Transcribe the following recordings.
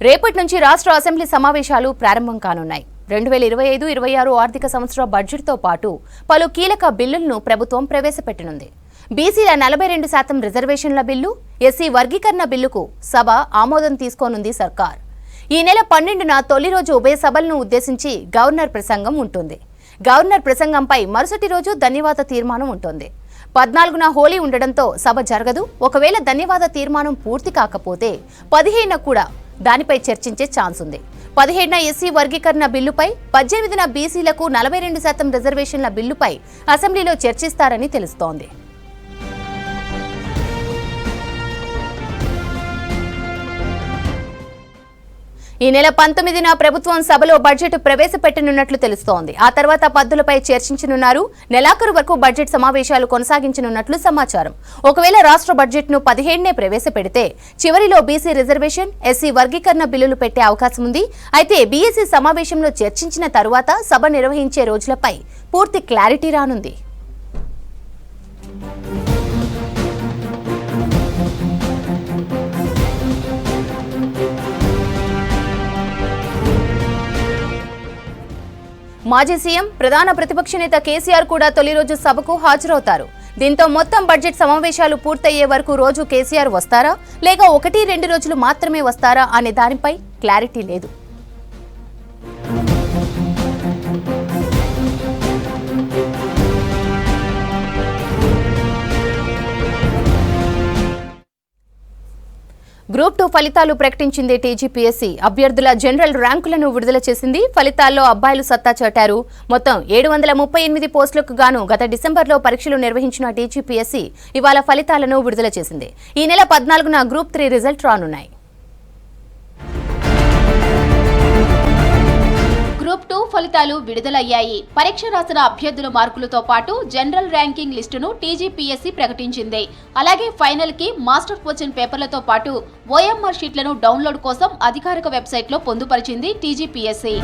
రేపటి నుంచి రాష్ట్ర అసెంబ్లీ సమావేశాలు ప్రారంభం కానున్నాయి. 2025-26 ఆర్థిక సంవత్సర బడ్జెట్తో పాటు పలు కీలక బిల్లులను ప్రభుత్వం ప్రవేశపెట్టనుంది. బీసీల 42% రిజర్వేషన్ల బిల్లు, ఎస్సీ వర్గీకరణ బిల్లుకు సభ ఆమోదం తీసుకోనుంది సర్కార్. ఈ నెల 12న తొలి రోజు ఉభయ సభలను ఉద్దేశించి గవర్నర్ ప్రసంగం ఉంటుంది. గవర్నర్ ప్రసంగంపై మరుసటి రోజు ధన్యవాద తీర్మానం ఉంటుంది. 14న హోలీ ఉండడంతో సభ జరగదు. ఒకవేళ ధన్యవాద తీర్మానం పూర్తి కాకపోతే 15న కూడా దానిపై చర్చించే ఛాన్స్ ఉంది. 17న ఎస్సీ వర్గీకరణ బిల్లుపై, 18న బీసీలకు 42% రిజర్వేషన్ల బిల్లుపై అసెంబ్లీలో చర్చిస్తారని తెలుస్తోంది. ఈ నెల 19న ప్రభుత్వం సభలో బడ్జెట్ ప్రవేశపెట్టనున్నట్లు తెలుస్తోంది. ఆ తర్వాత పద్దులపై చర్చించనున్నారు. నెలాఖరు వరకు బడ్జెట్ సమావేశాలు కొనసాగించనున్నట్లు సమాచారం. ఒకవేళ రాష్ట్ర బడ్జెట్ను 15నే ప్రవేశపెడితే చివరిలో బీసీ రిజర్వేషన్, ఎస్సీ వర్గీకరణ బిల్లులు పెట్టే అవకాశం ఉంది. అయితే బీఎస్సీ సమావేశంలో చర్చించిన తరువాత సభ నిర్వహించే రోజులపై పూర్తి క్లారిటీ రానుంది. మాజీ సీఎం, ప్రధాన ప్రతిపక్ష నేత కేసీఆర్ కూడా తొలి రోజు సభకు హాజరవుతారు. దీంతో మొత్తం బడ్జెట్ సమావేశాలు పూర్తయ్యే వరకు రోజు కేసీఆర్ వస్తారా లేక 1-2 రోజులు మాత్రమే వస్తారా అనే దానిపై క్లారిటీ లేదు. గ్రూప్ 2 ఫలితాలు ప్రకటించింది టీజీపీఎస్సీ. అభ్యర్థుల జనరల్ ర్యాంకులను విడుదల చేసింది. ఫలితాల్లో అబ్బాయిలు సత్తా చాటారు. మొత్తం 738 పోస్టులకు గాను గత డిసెంబర్లో పరీక్షలు నిర్వహించిన టీజీపీఎస్సీ ఇవాళ ఫలితాలను విడుదల చేసింది. ఈ నెల 14న గ్రూప్ 3 రిజల్ట్ రానున్నాయి. గ్రూప్ 2 ఫలితాలు విడుదలయ్యాయి. పరీక్ష రాసిన అభ్యర్థుల మార్కులతో పాటు జనరల్ ర్యాంకింగ్ లిస్టును టీజీపీఎస్సీ ప్రకటించింది. అలాగే ఫైనల్ కి మాస్టర్ క్వశ్చన్ పేపర్లతో పాటు ఓఎంఆర్ షీట్లను డౌన్లోడ్ కోసం అధికారిక వెబ్సైట్లో పొందుపరిచింది టీజీపీఎస్సీ.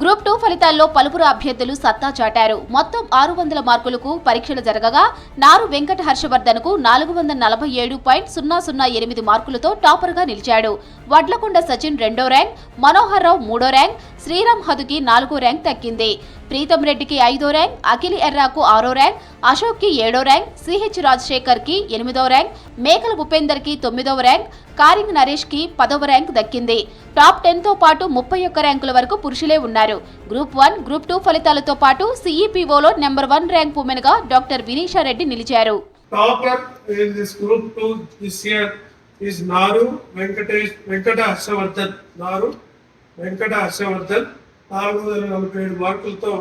గ్రూప్ 2 ఫలితాల్లో పలువురు అభ్యర్థులు సత్తా చాటారు. మొత్తం 600 మార్కులకు పరీక్షలు జరగగా నారు వెంకట హర్షవర్ధన్ కు 447.008 మార్కులతో టాపర్ గా నిలిచాడు. వడ్లకొండ సచిన్ 2వ ర్యాంక్, మనోహర్ రావు 3వ ర్యాంక్, శ్రీరామ్ హదుకి 4వ ర్యాంక్ దక్కింది. ప్రీతం రెడ్డికి 5వ ర్యాంక్, అఖిల్ ఎర్రాకు 6వ ర్యాంక్, అశోక్ కి 7వ ర్యాంక్, సిహెచ్ రాజశేఖర్ కి 8వ ర్యాంక్, మేకల భూపేందర్ కి 9వ ర్యాంక్, కారింగ్ నరేష్ కి 10వ ర్యాంక్ దక్కింది. టాప్ 10 తో పాటు 31 ర్యాంకుల వరకు పురుషులే ఉన్నారు. గ్రూప్ 1, గ్రూప్ 2 ఫలితాలతో పాటు సిఈపిఓలో నెంబర్ 1 ర్యాంక్ ఉమెన్ గా డాక్టర్ వినీషా రెడ్డి నిలిచారు. Topper in this group 2 this year is నారు వెంకట హర్షవర్ధన్. నారు వెంకట హర్షవర్ధన్ 447 మార్కులతో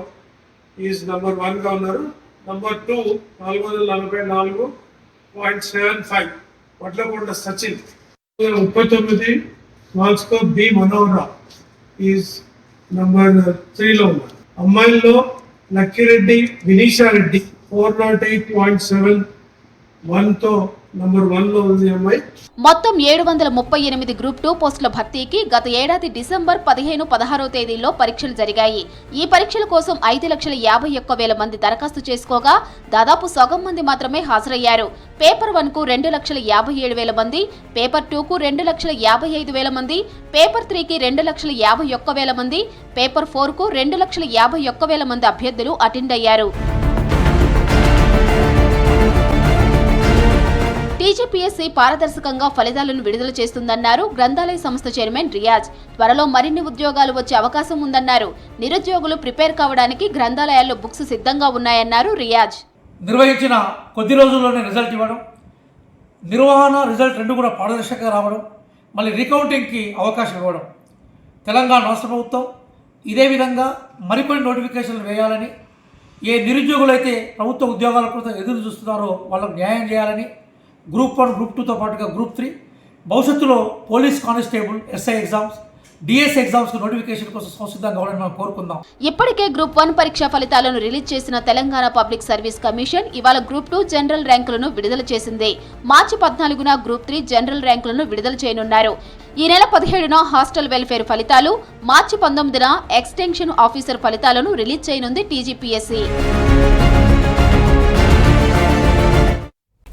ఈజ్ నంబర్ 1 గా ఉన్నారు. నంబర్ 2 444.75 వడ్లకొండ సచిన్. 39 మార్క్స్ తో B Manohar Rao is number 3 లో ఉన్నారు. అమ్మాయిల్లో లక్కిరెడ్డి వినీషా రెడ్డి 408.71 తో నంబర్ 1 లో ఉంది అమ్మాయి. మొత్తం 738 గ్రూప్ 2 పోస్టుల భర్తీకి గత ఏడాది డిసెంబర్ 15, 16వ తేదీల్లో పరీక్షలు జరిగాయి. ఈ పరీక్షల కోసం 5,51,000 మంది దరఖాస్తు చేసుకోగా దాదాపు సగం మంది మాత్రమే హాజరయ్యారు. పేపర్ 1 కు 2,57,000 మంది, పేపర్ 2 కు 2,55,000 మంది, పేపర్ 3 కి 2,51,000 మంది, పేపర్ 4 కు 2,51,000 మంది అభ్యర్థులు అటెండ్ అయ్యారు. టీజీపీఎస్సీ పారదర్శకంగా ఫలితాలను విడుదల చేస్తుందన్నారు గ్రంథాలయ సంస్థ చైర్మన్ రియాజ్. త్వరలో మరిన్ని ఉద్యోగాలు వచ్చే అవకాశం ఉందన్నారు. నిరుద్యోగులు ప్రిపేర్ కావడానికి గ్రంథాలయాల్లో బుక్స్ సిద్ధంగా ఉన్నాయన్నారు రియాజ్. నిర్వహించిన కొద్ది రోజుల్లోనే రిజల్ట్ ఇవ్వడం, నిర్వహణ రిజల్ట్ రెండు కూడా పారదర్శకంగా రావడం, మళ్ళీ రీకౌంటింగ్కి అవకాశం ఇవ్వడం. తెలంగాణ రాష్ట్ర ప్రభుత్వం ఇదే విధంగా మరికొన్ని నోటిఫికేషన్లు వేయాలని, ఏ నిరుద్యోగులైతే ప్రభుత్వ ఉద్యోగాల కోసం ఎదురు చూస్తున్నారో వాళ్ళకు న్యాయం చేయాలని, గ్రూప్ 1, గ్రూప్ 2తో పాటుగా గ్రూప్ 3 భవిష్యత్తులో police constable, SI exams, DS exams notification కోసం సంసిద్ధంగా కావాలని మనం కోరుకుందాం. ఇప్పటికే గ్రూప్ 1 పరీక్ష ఫలితాలను రిలీజ్ చేసిన తెలంగాణ పబ్లిక్ సర్వీస్ కమిషన్ ఇవాళ గ్రూప్ 2 జనరల్ ర్యాంకులను విడుదల చేసింది. మార్చి 14న గ్రూప్ 3 జనరల్ ర్యాంకులను విడుదల చేయనున్నారు. ఈ నెల 17న హాస్టల్ వెల్ఫేర్ ఫలితాలు, మార్చి 19న ఎక్స్టెన్షన్ ఆఫీసర్ ఫలితాలను రిలీజ్ చేయనుంది టీజీపీఎస్సీ.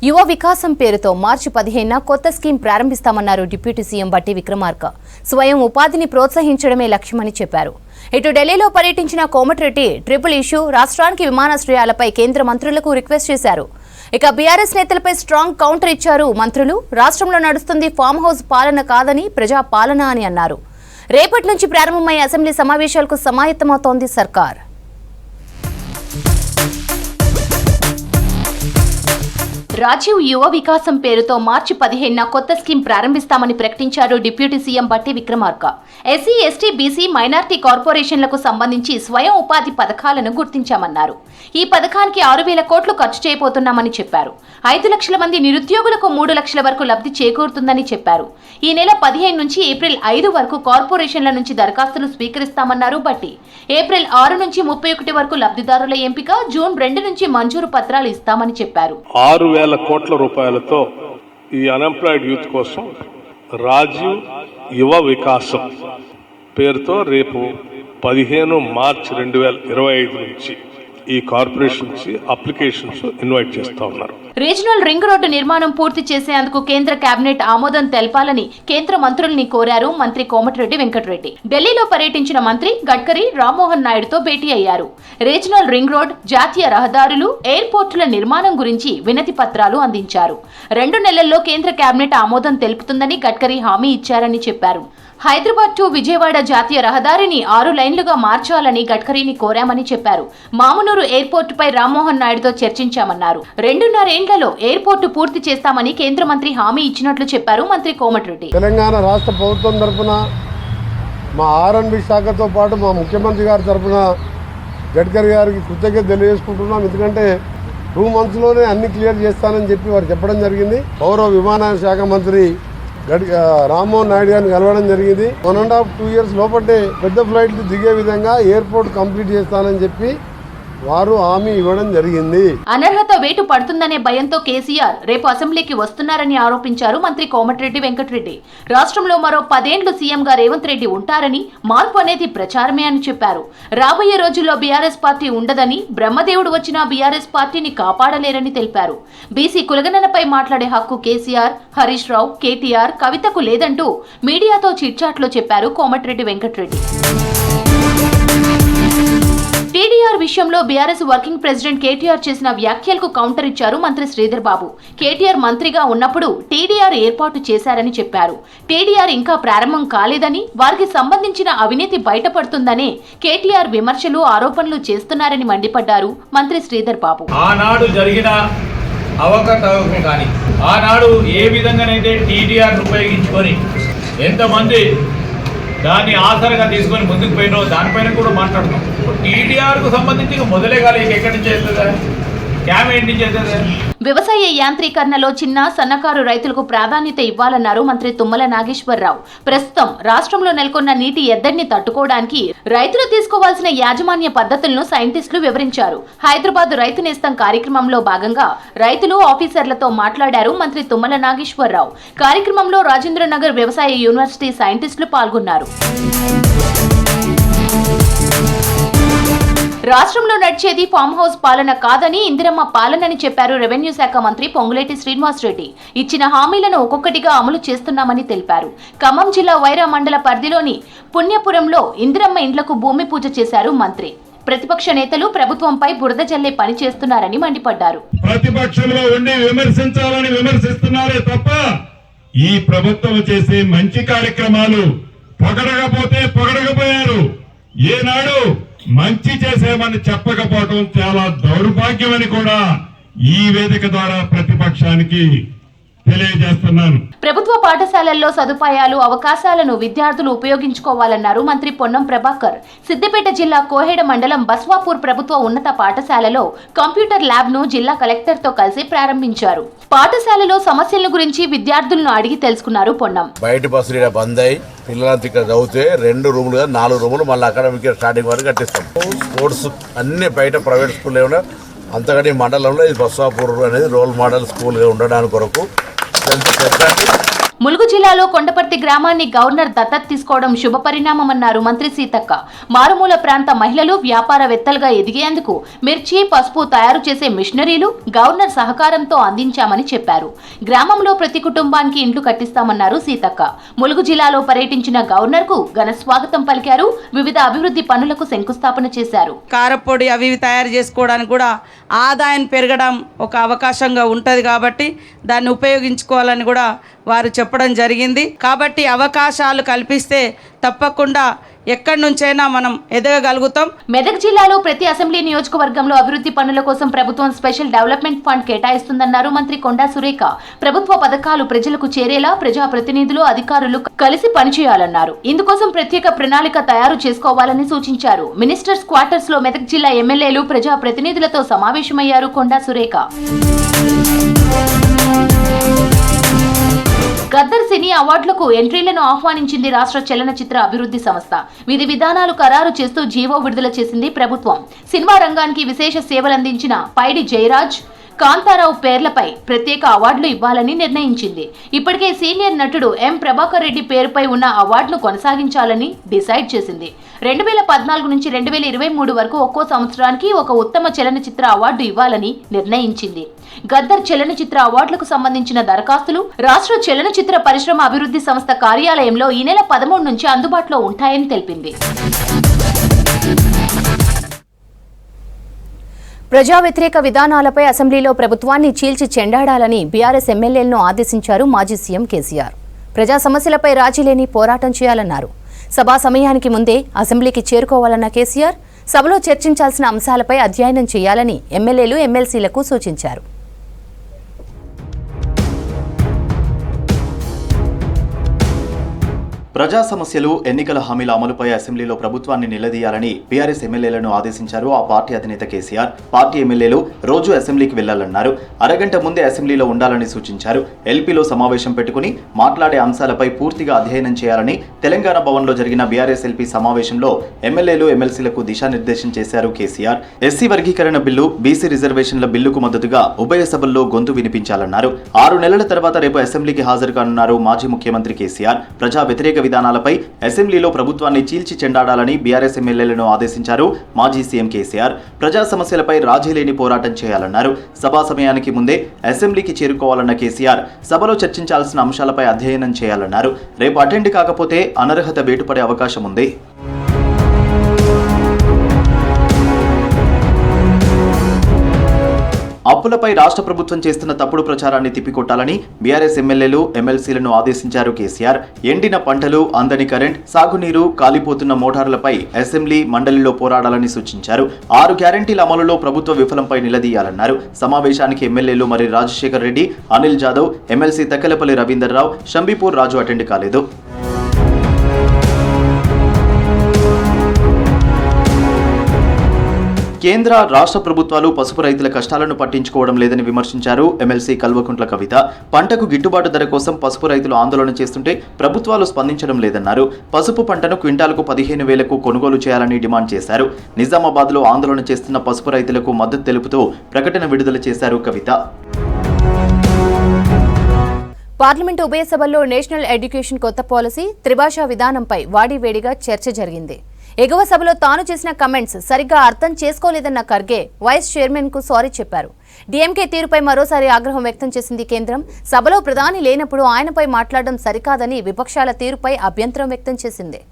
యువ వికాసం పేరుతో మార్చి 15న కొత్త scheme ప్రారంభిస్తామన్నారు deputy CM Bhatti Vikramarka. స్వయం ఉపాధిని ప్రోత్సహించడమే లక్ష్యమని చెప్పారు. ఇటు ఢిల్లీలో పర్యటించిన కోమటిరెడ్డి ట్రిపుల్ ఇష్యూ, రాష్ట్రానికి విమానాశ్రయాలపై కేంద్ర మంత్రులకు రిక్వెస్ట్ చేశారు. ఇక బీఆర్ఎస్ నేతలపై స్ట్రాంగ్ కౌంటర్ ఇచ్చారు మంత్రులు. రాష్ట్రంలో నడుస్తుంది ఫామ్ హౌస్ పాలన కాదని ప్రజా పాలన అని అన్నారు. రేపటి నుంచి ప్రారంభమయ్యే అసెంబ్లీ సమావేశాలకు సమాయత్తమవుతోంది సర్కార్. రాజీవ్ యువ వికాసం పేరుతో మార్చి 15న కొత్త స్కీమ్ ప్రారంభిస్తామని ప్రకటించారు deputy CM Bhatti Vikramarka. SC, ST, BC, minority కార్పొరేషన్లకు సంబంధించి స్వయం ఉపాధి పథకాలను గుర్తించామన్నారు. ఈ పథకానికి 6,000 కోట్లు ఖర్చు చేయబోతున్నామని చెప్పారు. 5 లక్షల మంది నిరుద్యోగులకు 3 లక్షల వరకు లబ్ధి చేకూరుతుందని చెప్పారు. ఈ నెల 15 నుంచి ఏప్రిల్ 5 వరకు కార్పొరేషన్ల నుంచి దరఖాస్తులు స్వీకరిస్తామన్నారు బట్టి. ఏప్రిల్ 6 నుంచి 31 వరకు లబ్ధిదారుల ఎంపిక, జూన్ 2 నుంచి మంజూరు పత్రాలు ఇస్తామని చెప్పారు. 6,000 కోట్ల రూపాయలతో ఈ అన్ఎంప్లాయిడ్ యూత్ కోసం రాజీవ్ యువ వికాసం పేరుతో రేపు 15 మార్చి 2025 నుంచి ఈ కార్పొరేషన్ నుంచి అప్లికేషన్స్ ఇన్వైట్ చేస్తా ఉన్నారు. రీజనల్ రింగ్ రోడ్డు నిర్మాణం పూర్తి చేసేందుకు కేంద్ర కేబినెట్ ఆమోదం తెలపాలని కేంద్ర మంత్రుల్ని కోరారు మంత్రి కోమటిరెడ్డి వెంకటరెడ్డి. ఢిల్లీలో పర్యటించిన మంత్రి గడ్కరీ రామ్మోహన్ నాయుడుతో భేటీ అయ్యారు. రీజనల్ రింగ్ రోడ్, జాతీయ రహదారులు, ఎయిర్పోర్టుల నిర్మాణం గురించి వినతి పత్రాలు అందించారు. 2 నెలల్లో కేంద్ర కేబినెట్ ఆమోదం తెలుపుతుందని గడ్కరీ హామీ ఇచ్చారని చెప్పారు. హైదరాబాద్ టు విజయవాడ జాతీయ రహదారిని 6 లైన్లుగా మార్చాలని గడ్కరీని కోరామని చెప్పారు. మామునూరు ఎయిర్పోర్టుపై రామ్మోహన్ నాయుడుతో చర్చించామన్నారు. 2.5 ఏళ్లలో ఎయిర్పోర్టు పూర్తి చేస్తామని కేంద్ర మంత్రి హామీ ఇచ్చినట్లు చెప్పారు మంత్రి కోమటిరెడ్డి. తెలంగాణ రాష్ట్ర ప్రభుత్వం తరఫున మా R&B శాఖతో పాటు మా ముఖ్యమంత్రి గారి తరఫున గడ్కరీ గారికి కృతజ్ఞత తెలియజేసుకుంటున్నాం. ఎందుకంటే 2 monthsలోనే అన్ని క్లియర్ చేస్తానని చెప్పి వారు చెప్పడం జరిగింది. పౌర విమానయాన శాఖ మంత్రి రామ్మోహన్ నాయుడు గారిని కలవడం జరిగింది. 1.5 to 2 years లోపటే పెద్ద ఫ్లైట్లు దిగే విధంగా ఎయిర్పోర్ట్ కంప్లీట్ చేస్తానని చెప్పి వారు హామీ ఇవ్వడం జరిగింది. అనర్హత వేటు పడుతుందనే భయంతో కేసీఆర్ రేపు అసెంబ్లీకి వస్తున్నారని ఆరోపించారు మంత్రి కోమటిరెడ్డి వెంకటరెడ్డి. రాష్ట్రంలో మరో 10 ఏళ్లు సీఎంగా రేవంత్ రెడ్డి ఉంటారని, మార్పు అనేది ప్రచారమే అని చెప్పారు. రాబోయే రోజుల్లో బీఆర్ఎస్ పార్టీ ఉండదని, బ్రహ్మదేవుడు వచ్చినా బీఆర్ఎస్ పార్టీని కాపాడలేరని తెలిపారు. బీసీ కులగణనపై మాట్లాడే హక్కు కేసీఆర్, హరీష్ రావు, కేటీఆర్, కవితకు లేదంటూ మీడియాతో చిట్చాట్లో చెప్పారు కోమటిరెడ్డి వెంకటరెడ్డి. టీడీఆర్ విషయంలో బీఆర్ఎస్ వర్కింగ్ ప్రెసిడెంట్ కేటీఆర్ చేసిన వ్యాఖ్యలకు కౌంటర్ ఇచ్చారు మంత్రి శ్రీధర్ బాబు. కేటీఆర్ మంత్రిగా ఉన్నప్పుడు టీడీఆర్ ఏర్పాటు చేశారని చెప్పారు. టీడీఆర్ ఇంకా ప్రారంభం కాలేదని, వారికి సంబంధించిన అవినీతి బయటపడుతుందనే కేటీఆర్ విమర్శలు, ఆరోపణలు చేస్తున్నారని మండిపడ్డారు మంత్రి శ్రీధర్ బాబు. ఆనాడు జరిగిన అవకతవకలు కానీ, ఆనాడు ఏ విధంగానైతే టీడీఆర్ ఉపయోగించుకొని ఎంతమంది దాన్ని ఆసరగా తీసుకొని ముందుకు పోయినో దానిపైన కూడా మాట్లాడుతాం. టీడీఆర్కు సంబంధించి మొదలే కాదు, ఎక్కడి నుంచి అవుతుందా, క్యాబినెట్ నుంచి అవుతుందా? వ్యవసాయ యాంత్రీకరణలో చిన్న, సన్నకారు రైతులకు ప్రాధాన్యత ఇవ్వాలన్నారు మంత్రి తుమ్మల నాగేశ్వరరావు. ప్రస్తుతం రాష్ట్రంలో నెలకొన్న నీటి ఎద్దడిని తట్టుకోవడానికి రైతులు తీసుకోవాల్సిన యాజమాన్య పద్ధతులను సైంటిస్టులు వివరించారు. హైదరాబాద్ రైతు నేస్తం కార్యక్రమంలో భాగంగా రైతులు, ఆఫీసర్లతో మాట్లాడారు మంత్రి తుమ్మల నాగేశ్వరరావు. కార్యక్రమంలో రాజేంద్రనగర్ వ్యవసాయ యూనివర్సిటీ సైంటిస్టులు పాల్గొన్నారు. రాష్ట్రంలో నడిచేది ఫామ్ హౌస్ పాలన కాదని, ఇందిరమ్మ పాలనని చెప్పారు రెవెన్యూ శాఖ మంత్రి పొంగులేటి శ్రీనివాసరెడ్డి. ఇచ్చిన హామీలను ఒక్కొక్కటిగా అమలు చేస్తున్నామని తెలిపారు. ఖమ్మం జిల్లా వైరా మండల పరిధిలోని పుణ్యపురంలో ఇందిరమ్మ ఇండ్లకు భూమి పూజ చేశారు మంత్రి. ప్రతిపక్ష నేతలు ప్రభుత్వంపై బురద జల్లే పని చేస్తున్నారని మండిపడ్డారు. ప్రతిపక్షంలో ఉండి విమర్శించాలని విమర్శిస్తున్నారే తప్ప ఈ ప్రభుత్వం చేసే మంచి కార్యక్రమాలు పొగడకపోయారు. ఏనాడు మంచి చేసేమని చెప్పకపోవటం చాలా దౌర్భాగ్యమని కూడా ఈ వేదిక ద్వారా ప్రతిపక్షానికి తెలియజేస్తున్నాను. ప్రభుత్వ పాఠశాలల్లో సదుపాయాలు, అవకాశాలను విద్యార్థులు ఉపయోగించుకోవాలన్నారు మంత్రి పొన్నం ప్రభాకర్. సిద్దిపేట జిల్లా కోహెడ మండలం బస్వాపూర్ ప్రభుత్వ ఉన్నత పాఠశాలలో కంప్యూటర్ ల్యాబ్ ను జిల్లా కలెక్టర్ తో కలిసి ప్రారంభించారు. పాఠశాలలో సమస్యల గురించి విద్యార్థులను అడిగి తెలుసుకున్నారు పొన్నం. బయట బస్సులు బంద్ అయ్యి పిల్లలంతా ఇక్కడ చదివితే 2 రూములుగా 4 రూములు మళ్ళీ అకాడమిక్ స్టార్టింగ్ వరకు కట్టిస్తాం. స్పోర్ట్స్ అన్ని బయట ప్రైవేట్ స్కూల్ ఏమైనా అంతకంటే ఈ మండలంలో ఇది బస్వాపూర్ అనేది రోల్ మోడల్ స్కూల్గా ఉండడానికి కొరకు ములుగు జిల్లాలో కొండపర్తి గ్రామాన్ని గవర్నర్ దత్తత తీసుకోవడం శుభపరిణామమన్నారు మంత్రి సీతక్క. మారుమూల ప్రాంత మహిళలు వ్యాపారవేత్తలుగా ఎదిగేందుకు మిర్చి, పసుపు తయారు చేసే మిషనరీలు గవర్నర్ సహకారంతో అందించామని చెప్పారు. గ్రామంలో ప్రతి కుటుంబానికి ఇండ్లు కట్టిస్తామన్నారు సీతక్క. ములుగు జిల్లాలో పర్యటించిన గవర్నర్ కు ఘన స్వాగతం పలికారు. వివిధ అభివృద్ధి పనులకు శంకుస్థాపన చేశారు. కారపొడి అవి తయారు చేసుకోవడానికి కూడా ఆదాయం పెరగడం ఒక అవకాశంగా ఉంటది కాబట్టి దాన్ని ఉపయోగించుకోవాలని కూడా వారు చెప్పడం జరిగింది. కాబట్టి అవకాశాలు కల్పిస్తే తప్పకుండా ఎక్కడి నుంచైనా మనం ఎదగగలుగుతాం. మెదక్ జిల్లాలో ప్రతి అసెంబ్లీ నియోజకవర్గంలో అభివృద్ధి పనుల కోసం ప్రభుత్వం స్పెషల్ డెవలప్మెంట్ ఫండ్ కేటాయిస్తుందన్నారు మంత్రి కొండా సురేఖ. ప్రభుత్వ పథకాలు ప్రజలకు చేరేలా ప్రజాప్రతినిధులు, అధికారులు కలిసి పనిచేయాలన్నారు. ఇందుకోసం ప్రత్యేక ప్రణాళిక తయారు చేసుకోవాలని సూచించారు. మినిస్టర్స్ క్వార్టర్స్ లో మెదక్ జిల్లా ఎమ్మెల్యేలు, ప్రజాప్రతినిధులతో సమావేశమయ్యారు కొండా సురేఖ. గద్దర్ సినీ అవార్డులకు ఎంట్రీలను ఆహ్వానించింది రాష్ట్ర చలనచిత్ర అభివృద్ధి సంస్థ. విధి విధానాలు ఖరారు చేస్తూ జీవో విడుదల చేసింది ప్రభుత్వం. సినిమా రంగానికి విశేష సేవలందించిన పైడి జయరాజ్, కాంతారావు పేర్లపై ప్రత్యేక అవార్డులు ఇవ్వాలని నిర్ణయించింది. ఇప్పటికే సీనియర్ నటుడు ఎం ప్రభాకర్ రెడ్డి పేరుపై ఉన్న అవార్డును కొనసాగించాలని డిసైడ్ చేసింది. 2014 నుంచి 2023 వరకు ఒక్కో సంవత్సరానికి ఒక ఉత్తమ చలనచిత్ర అవార్డు ఇవ్వాలని నిర్ణయించింది. గద్దర్ చలనచిత్ర అవార్డులకు సంబంధించిన దరఖాస్తులు రాష్ట్ర చలనచిత్ర పరిశ్రమ అభివృద్ధి సంస్థ కార్యాలయంలో ఈ నెల 13 నుంచి అందుబాటులో ఉంటాయని తెలిపింది. ప్రజా వ్యతిరేక విధానాలపై అసెంబ్లీలో ప్రభుత్వాన్ని చీల్చి చెండాడాలని బీఆర్ఎస్ ఎమ్మెల్యేలను ఆదేశించారు మాజీ సీఎం కేసీఆర్. ప్రజా సమస్యలపై రాజీ లేని పోరాటం చేయాలన్నారు. సభా సమయానికి ముందే అసెంబ్లీకి చేరుకోవాలన్న కేసీఆర్ సభలో చర్చించాల్సిన అంశాలపై అధ్యయనం చేయాలని ఎమ్మెల్యేలు, ఎమ్మెల్సీలకు సూచించారు. ప్రజా సమస్యలు, ఎన్నికల హామీల అమలుపై అసెంబ్లీలో ప్రభుత్వాన్ని నిలదీయాలని బీఆర్ఎస్ ఎమ్మెల్యేలను ఆదేశించారు ఆ పార్టీ అధినేత కేసీఆర్. పార్టీ ఎమ్మెల్యేలు రోజు అసెంబ్లీకి వెళ్లాలన్నారు. అరగంట ముందే అసెంబ్లీలో ఉండాలని సూచించారు. ఎల్పీలో సమావేశం పెట్టుకుని మాట్లాడే అంశాలపై పూర్తిగా అధ్యయనం చేయాలని తెలంగాణ భవన్లో జరిగిన బీఆర్ఎస్ ఎల్పీ సమావేశంలో ఎమ్మెల్యేలు, ఎమ్మెల్సీలకు దిశానిర్దేశం చేశారు కేసీఆర్. ఎస్సీ వర్గీకరణ బిల్లు, బీసీ రిజర్వేషన్ల బిల్లుకు మద్దతుగా ఉభయ సభల్లో గొంతు వినిపించాలన్నారు. 6 నెలల తర్వాత రేపు అసెంబ్లీకి హాజరు కానున్నారు మాజీ ముఖ్యమంత్రి కేసీఆర్. ప్రజా వ్యతిరేక విధానాలపై అసెంబ్లీలో ప్రభుత్వాన్ని చీల్చి చెండాడాలని బీఆర్ఎస్ ఎమ్మెల్యేలను ఆదేశించారు మాజీ సీఎం కేసీఆర్. ప్రజా సమస్యలపై రాజీ లేని పోరాటం చేయాలన్నారు. సభా సమయానికి ముందే అసెంబ్లీకి చేరుకోవాలన్న కేసీఆర్ సభలో చర్చించాల్సిన అంశాలపై అధ్యయనం చేయాలన్నారు. రేపు అటెండ్ కాకపోతే అనర్హత వేటుపడే అవకాశం ఉంది. అప్పులపై రాష్ట్ర ప్రభుత్వం చేస్తున్న తప్పుడు ప్రచారాన్ని తిప్పికొట్టాలని బీఆర్ఎస్ ఎమ్మెల్యేలు, ఎమ్మెల్సీలను ఆదేశించారు కేసీఆర్. ఎండిన పంటలు, అందని కరెంట్, సాగునీరు, కాలిపోతున్న మోటార్లపై అసెంబ్లీ, మండలిలో పోరాడాలని సూచించారు. 6 గ్యారంటీల అమలులో ప్రభుత్వ విఫలంపై నిలదీయాలన్నారు. సమావేశానికి ఎమ్మెల్యేలు మరి రాజశేఖర్ రెడ్డి, అనిల్ జాదవ్, ఎమ్మెల్సీ తక్కెలపల్లి రవీందర్రావు, షంబీపూర్ రాజు అటెండ్ కాలేదు. కేంద్ర, రాష్ట్ర ప్రభుత్వాలు పసుపు రైతుల కష్టాలను పట్టించుకోవడం లేదని విమర్శించారు ఎమ్మెల్సీ కల్వకుంట్ల కవిత. పంటకు గిట్టుబాటు ధర కోసం పసుపు రైతులు ఆందోళన చేస్తుంటే ప్రభుత్వాలు స్పందించడం లేదన్నారు. పసుపు పంటను క్వింటాలకు 15,000కు కొనుగోలు చేయాలని డిమాండ్ చేశారు. నిజామాబాద్లో ఆందోళన చేస్తున్న పసుపు రైతులకు మద్దతు తెలుపుతూ ప్రకటన విడుదల చేశారు కవిత. పార్లమెంటు ఉభయ సభల్లో నేషనల్ ఎడ్యుకేషన్ కొత్త పాలసీ, త్రిభాషా విధానంపై వాడివేడిగా చర్చ జరిగింది. ఎగువ సభలో తాను చేసిన కమెంట్స్ సరిగ్గా అర్థం చేసుకోలేదన్న ఖర్గే వైస్ చైర్మన్ కు సారీ చెప్పారు. డీఎంకే తీరుపై మరోసారి ఆగ్రహం వ్యక్తం చేసింది కేంద్రం. సభలో ప్రధాని లేనప్పుడు ఆయనపై మాట్లాడడం సరికాదని విపక్షాల తీరుపై అభ్యంతరం వ్యక్తం చేసింది.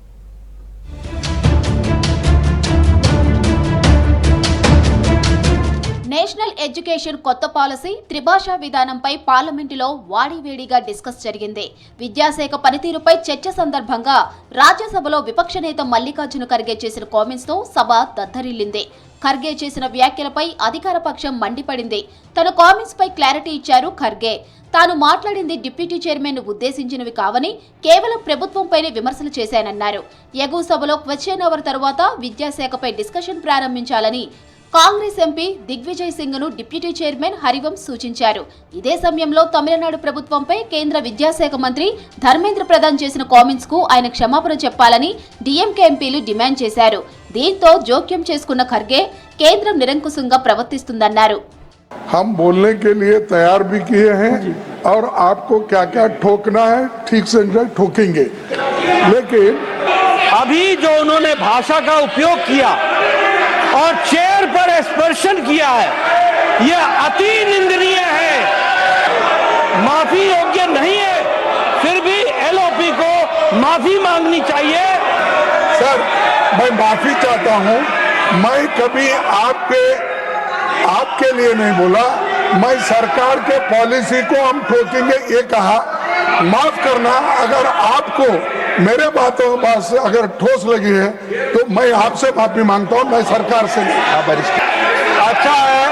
నేషనల్ ఎడ్యుకేషన్ కొత్త పాలసీ, త్రిభాషా విధానంపై పార్లమెంటులో వాడివేడిగా డిస్కస్ జరిగింది. విద్యాశాఖ పనితీరుపై చర్చ సందర్భంగా రాజ్యసభలో విపక్ష నేత మల్లికార్జున ఖర్గే చేసిన కామెంట్స్ తో సభ దద్దరిల్లింది. ఖర్గే చేసిన వ్యాఖ్యలపై అధికార పక్షం మండిపడింది. తన కామెంట్స్ పై క్లారిటీ ఇచ్చారు ఖర్గే. తాను మాట్లాడింది డిప్యూటీ చైర్మన్ ఉద్దేశించినవి కావని, కేవలం ప్రభుత్వంపైనే విమర్శలు చేశానన్నారు. ఎగువ సభలో క్వశ్చన్ అవర్ తర్వాత విద్యాశాఖపై డిస్కషన్ ప్రారంభించాలని కాంగ్రెస్ ఎంపీ దిగ్విజయ్ సింగ్ ను డిప్యూటీ చైర్మన్ హరివంశ్ సూచించారు. ఇదే సమయంలో తమిళనాడు ప్రభుత్వంపై కేంద్ర విద్యాశాఖ మంత్రి ధర్మేంద్ర ప్రధాన్ చేసిన కామెంట్స్ కు ఆయన క్షమాపణ చెప్పాలని డీఎంకే ఎంపీలు డిమాండ్ చేశారు. దీంతో జోక్యం చేసుకున్న ఖర్గే కేంద్రం నిరంకుశంగా ప్రవర్తిస్తుందన్నారు. हम बोलने के लिए तैयार भी किए हैं और आपको क्या क्या ठोकना है ठीक से ठोकेंगे। लेकिन अभी जो उन्होंने भाषा का उपयोग किया और चेयर पर स्पर्शन किया है, यह अति निंदनीय है, माफी योग्य नहीं है। फिर भी एलओपी को माफी मांगनी चाहिए। सर, मैं माफी चाहता हूं। मैं कभी आपके लिए नहीं बोला, मैं सरकार के पॉलिसी को हम ठोकेंगे ये कहा। माफ करना, अगर आपको मेरे बातों से अगर ठोस लगी है तो मैं आपसे माफी मांगता हूं, मैं सरकार से नहीं। अच्छा है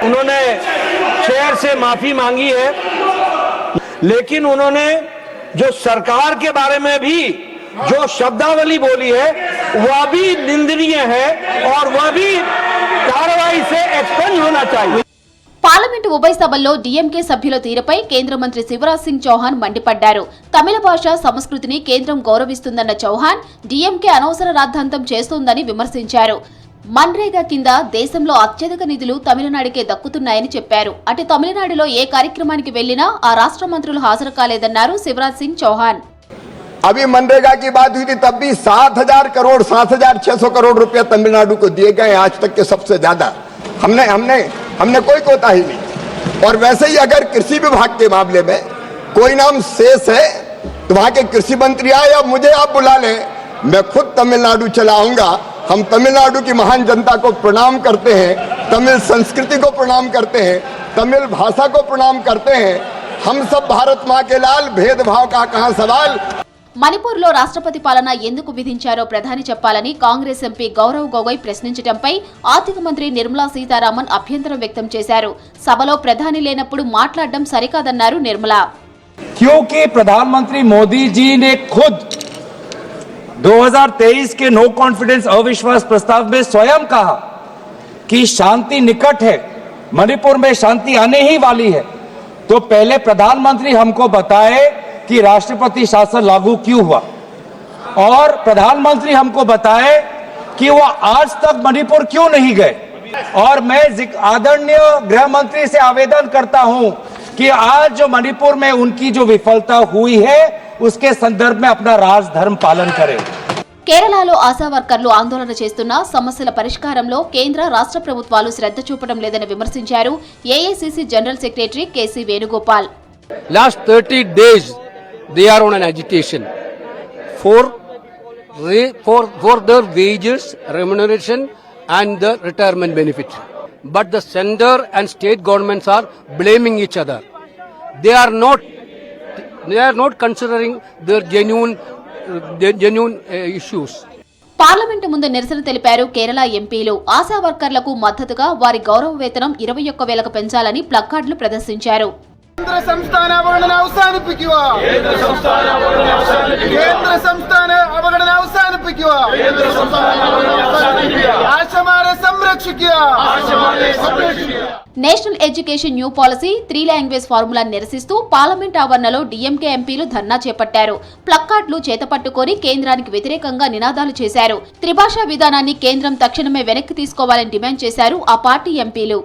उन्होंने चेयर से माफी मांगी है, लेकिन उन्होंने जो सरकार के बारे में भी जो शब्दावली बोली है वह भी निंदनीय है और वह भी कार्रवाई से एक्सपेंड होना चाहिए। పార్లమెంటు ఉభయ సభల్లో డీఎంకే సభ్యుల తీరుపై కేంద్ర మంత్రి శివరాజ్ సింగ్ చౌహాన్ మండిపడ్డారు. తమిళ భాష సంస్కృతిని కేంద్రం గౌరవిస్తుందన్న చౌహాన్ డీఎంకే అనవసర రాద్ధాంతం చేస్తోందని విమర్శించారు. మన్రేగా కింద దేశంలో అత్యధిక నిధులు తమిళనాడుకే దక్కుతున్నాయని చెప్పారు. అటు తమిళనాడులో ఏ కార్యక్రమానికి వెళ్లినా ఆ రాష్ట్ర మంత్రులు హాజరు కాలేదన్నారు శివరాజ్ సింగ్ చౌహాన్. अभी मनरेगा की बात हुई थी, तब भी 7,000 करोड़ 7,600 करोड़ रुपया तमिलनाडु को दिए गए, आज तक के सबसे ज्यादा। हमने कोई कोताही नहीं। और वैसे ही अगर कृषि विभाग के मामले में कोई नाम शेष है तो वहां के कृषि मंत्री आए या मुझे आप बुला लें, मैं खुद तमिलनाडु चला आऊंगा। हम तमिलनाडु की महान जनता को प्रणाम करते हैं, तमिल संस्कृति को प्रणाम करते हैं, तमिल भाषा को प्रणाम करते हैं। हम सब भारत माँ के लाल, भेदभाव का कहां सवाल। మణిపూర్లో రాష్ట్రపతి పాలన ఎందుకు విధించారో ప్రధాని చెప్పాలని కాంగ్రెస్ ఎంపీ గౌరవ్ గొగోయ్ ప్రశ్నించడంపై ఆర్థిక మంత్రి నిర్మలా సీతారామన్ అభ్యంతరం వ్యక్తం చేశారు. సభలో ప్రధాని లేనప్పుడు మాట్లాడడం సరికాదన్నారు నిర్మలా. क्योंकि प्रधानमंत्री मोदी जी ने खुद 2023 के नो कॉन्फिडेंस अविश्वास प्रस्ताव में स्वयं कहा कि शांति निकट है, मणिपुर में शांति आने ही वाली है। तो पहले प्रधानमंत्री हमको बताए कि राष्ट्रपति शासन लागू क्यों हुआ, और प्रधानमंत्री हमको बताए कि वो आज तक मणिपुर क्यों नहीं गए। और मैं आदरणीय गृह मंत्री से आवेदन करता हूं कि आज जो मणिपुर में उनकी जो विफलता हुई है उसके संदर्भ में अपना राजधर्म पालन करें। కేరళలో ఆశా వర్కర్లు ఆందోళన చేస్తున్న సమస్యల పరిష్కారంలో కేంద్ర రాష్ట్ర ప్రభుత్వాలు శ్రద్ధ చూపడం లేదని విమర్శించారు AICC general secretary KC Venugopal. Last 30 days they are on an agitation for their wages, remuneration and the retirement benefit. But the center and state governments are blaming each other. They are not considering their genuine issues. Parliament ముందు నిరసన తెలిపారు కేరళ ఎంపీలు. ఆశా వర్కర్లకు మద్దతుగా వారి గౌరవ వేతనం 21,000కు పెంచాలని ప్లకార్డులు ప్రదర్శించారు. കേന്ദ്ര സംസ്ഥാന അവഗണന അവസാനിപ്പിക്കുക, കേന്ദ്ര സംസ്ഥാന അവഗണന അവസാനിപ്പിക്കുക, ആശമാരെ സംരക്ഷിക്കുക. National education new policy 3 language formula నిరసిస్తూ పార్లమెంట్ ఆవరణలో డీఎంకే ఎంపీలు ధర్నా చేపట్టారు. ప్లకార్డులు చేతపట్టుకొని కేంద్రానికి వ్యతిరేకంగా నినాదాలు చేశారు. త్రిభాషా విధానాన్ని కేంద్రం తక్షణమే వెనక్కి తీసుకోవాలని డిమాండ్ చేశారు ఆ పార్టీ ఎంపీలు.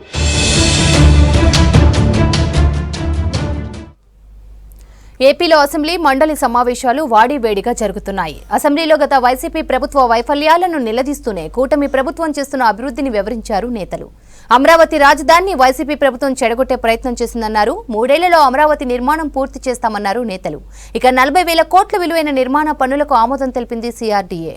ఏపీలో అసెంబ్లీ మండలి సమావేశాలు వాడివేడిగా జరుగుతున్నాయి. అసెంబ్లీలో గత వైసీపీ ప్రభుత్వ వైఫల్యాలను నిలదీస్తూనే కూటమి ప్రభుత్వం చేస్తున్న అభివృద్ధిని వివరించారు నేతలు. అమరావతి రాజధానిని వైసీపీ ప్రభుత్వం చెడగొట్టే ప్రయత్నం చేసిందన్నారు. 3 ఏళ్లలో అమరావతి నిర్మాణం పూర్తి చేస్తామన్నారు నేతలు. ఇక 40,000 కోట్ల విలువైన నిర్మాణ పనులకు ఆమోదం తెలిపింది సిఆర్డీఏ.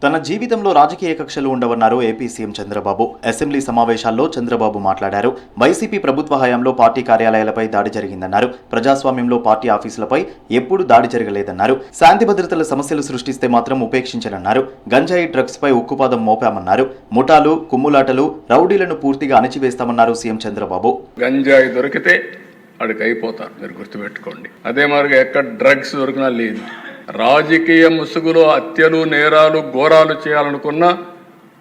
తన జీవితంలో రాజకీయ కక్షలు ఉండవన్నారు ఏపీ సీఎం చంద్రబాబు. అసెంబ్లీ సమావేశాల్లో చంద్రబాబు మాట్లాడారు. వైసీపీ ప్రభుత్వ హయాంలో పార్టీ కార్యాలయాలపై దాడి జరిగిందన్నారు. ప్రజాస్వామ్యంలో పార్టీ ఆఫీసులపై ఎప్పుడు దాడి జరగలేదన్నారు. శాంతి భద్రతల సమస్యలు సృష్టిస్తే మాత్రం ఉపేక్షించనన్నారు. గంజాయి డ్రగ్స్ పై ఉక్కుపాదం మోపామన్నారు. ముఠాలు, కుమ్ములాటలు, రౌడీలను పూర్తిగా అణచివేస్తామన్నారు సీఎం చంద్రబాబు. గంజాయి దొరికితే అడికి అయిపోతారు, మీరు గుర్తుపెట్టుకోండి. అదే మాదిరిగా ఎక్కడ డ్రగ్స్ దొరికినా లేదు. రాజకీయ ముసుగులో హత్యలు, నేరాలు, ఘోరాలు చేయాలనుకున్నా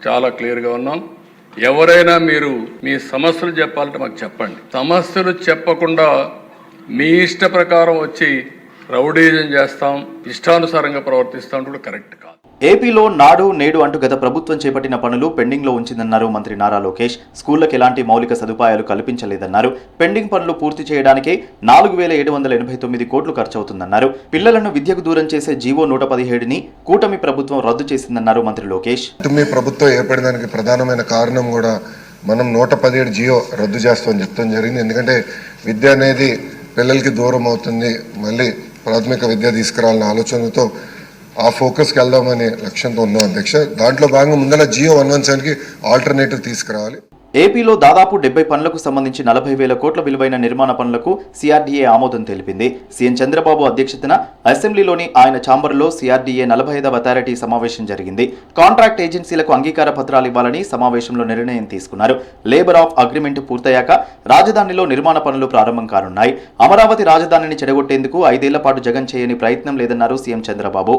చాలా క్లియర్గా ఉన్నాం. ఎవరైనా మీరు మీ సమస్యలు చెప్పాలంటే మాకు చెప్పండి. సమస్యలు చెప్పకుండా మీ ఇష్ట ప్రకారం వచ్చి రౌడీజం చేస్తాం, ఇష్టానుసారంగా ప్రవర్తిస్తాం కూడా కరెక్ట్ కాదు. ఏపీలో నాడు నేడు అంటూ గత ప్రభుత్వం చేపట్టిన పనులు పెండింగ్లో ఉంచిందన్నారు మంత్రి నారా లోకేష్. స్కూళ్లకు ఎలాంటి మౌలిక సదుపాయాలు కల్పించలేదన్నారు. పెండింగ్ పనులు పూర్తి చేయడానికే 4,789 కోట్లు ఖర్చవుతుందన్నారు. పిల్లలను విద్యకు దూరం చేసే జీవో 117ని కూటమి ప్రభుత్వం రద్దు చేసిందన్నారు మంత్రి లోకేష్. ప్రభుత్వం ఏర్పడడానికి ప్రధానమైన కారణం కూడా మనం 117 జియో రద్దు చేస్తామని చెప్తాం జరిగింది. ఎందుకంటే విద్య అనేది పిల్లలకి దూరం అవుతుంది, మళ్ళీ ప్రాథమిక విద్య తీసుకురావాలనే ఆలోచనతో ఆ ఫోకస్కి వెళ్దామనే లక్ష్యంతో ఉన్నాం అధ్యక్ష. దాంట్లో భాగంగా ముందర జియో 117కి ఆల్టర్నేటివ్ తీసుకురావాలి. ఏపీలో దాదాపు 70 పనులకు సంబంధించి 40,000 కోట్ల విలువైన నిర్మాణ పనులకు సిఆర్డీఏ ఆమోదం తెలిపింది. సీఎం చంద్రబాబు అధ్యక్షతన అసెంబ్లీలోని ఆయన ఛాంబర్లో సిఆర్డీఏ 45వ అథారిటీ సమావేశం జరిగింది. కాంట్రాక్ట్ ఏజెన్సీలకు అంగీకార పత్రాలు ఇవ్వాలని సమావేశంలో నిర్ణయం తీసుకున్నారు. లేబర్ ఆఫ్ అగ్రిమెంట్ పూర్తయ్యాక రాజధానిలో నిర్మాణ పనులు ప్రారంభం కానున్నాయి. అమరావతి రాజధానిని చెడగొట్టేందుకు 5 ఏళ్ల పాటు జగన్ చేయని ప్రయత్నం లేదన్నారు సీఎం చంద్రబాబు.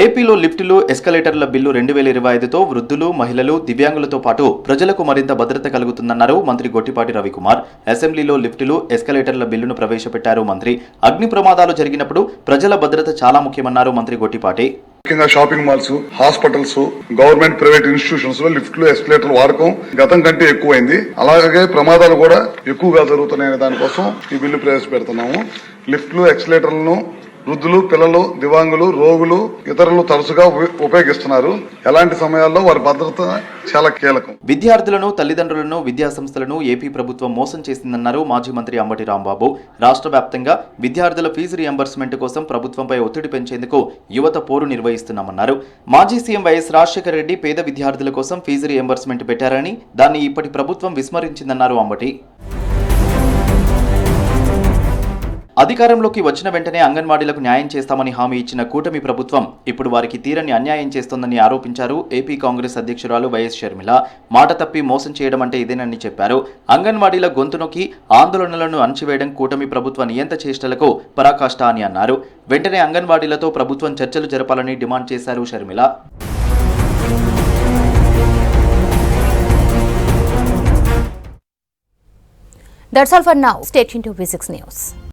ఏపీలో లిఫ్టులు, ఎస్కలేటర్ల బిల్లు 2025తో వృద్ధులు, మహిళలు, దివ్యాంగులతో పాటు ప్రజలకు మరింత భద్రత కలుగుతుందన్నారు మంత్రి గొట్టిపాటి రవికుమార్. అసెంబ్లీలో లిఫ్టులు, ఎస్కలేటర్ల బిల్లును ప్రవేశపెట్టారు మంత్రి. అగ్ని ప్రమాదాలు జరిగినప్పుడు ప్రజల భద్రత చాలా ముఖ్యమన్నారు మంత్రి గొట్టిపాటి. ముఖ్యంగా shopping malls, hospitals, government private institutions లో లిఫ్ట్లు, ఎస్కలేటర్ల వాడకం గతం కంటే ఎక్కువైంది. అలాగే ప్రమాదాలు కూడా ఎక్కువగా జరుగుతున్నాయనే దానికోసం ఈ బిల్లు ప్రవేశపెడుతున్నాము. లిఫ్ట్లు, ఎస్కలేటర్లను వృద్ధులు, పిల్లలు, దివ్యాంగులు, రోగులు, ఇతరులు తరచుగా ఉపయోగిస్తున్నారు. ఎలాంటి సమయాల్లో వారి భద్రత చాలా కీలకం. విద్యార్థులను, తల్లిదండ్రులను, విద్యా సంస్థలను ఏపీ ప్రభుత్వం మోసం చేసిందన్నారు మాజీ మంత్రి అంబటి రాంబాబు. రాష్ట్ర వ్యాప్తంగా విద్యార్థుల ఫీజు రియంబర్స్మెంట్ కోసం ప్రభుత్వంపై ఒత్తిడి పెంచేందుకు యువత పోరు నిర్వహిస్తున్నామన్నారు. మాజీ సీఎం వైఎస్ రాజశేఖర రెడ్డి పేద విద్యార్థుల కోసం ఫీజు రియంబర్స్మెంట్ పెట్టారని దాన్ని ఇప్పటి ప్రభుత్వం విస్మరించిందన్నారు అంబటి. అధికారంలోకి వచ్చిన వెంటనే అంగన్వాడీలకు న్యాయం చేస్తామని హామీ ఇచ్చిన కూటమి ప్రభుత్వం ఇప్పుడు వారికి తీరని అన్యాయం చేస్తోందని ఆరోపించారు ఏపీ కాంగ్రెస్ అధ్యక్షురాలు వైఎస్ షర్మిల. మాట తప్పి మోసం చేయడం అంటే ఇదేనని చెప్పారు. అంగన్వాడీల గొంతు నొక్కి ఆందోళనలను అణచివేయడం కూటమి ప్రభుత్వ నియంత చేష్టలకు పరాకాష్ట అని అన్నారు. వెంటనే అంగన్వాడీలతో ప్రభుత్వం చర్చలు జరపాలని డిమాండ్ చేశారు Sharmila. That's all for now. Stay tuned to V6 News.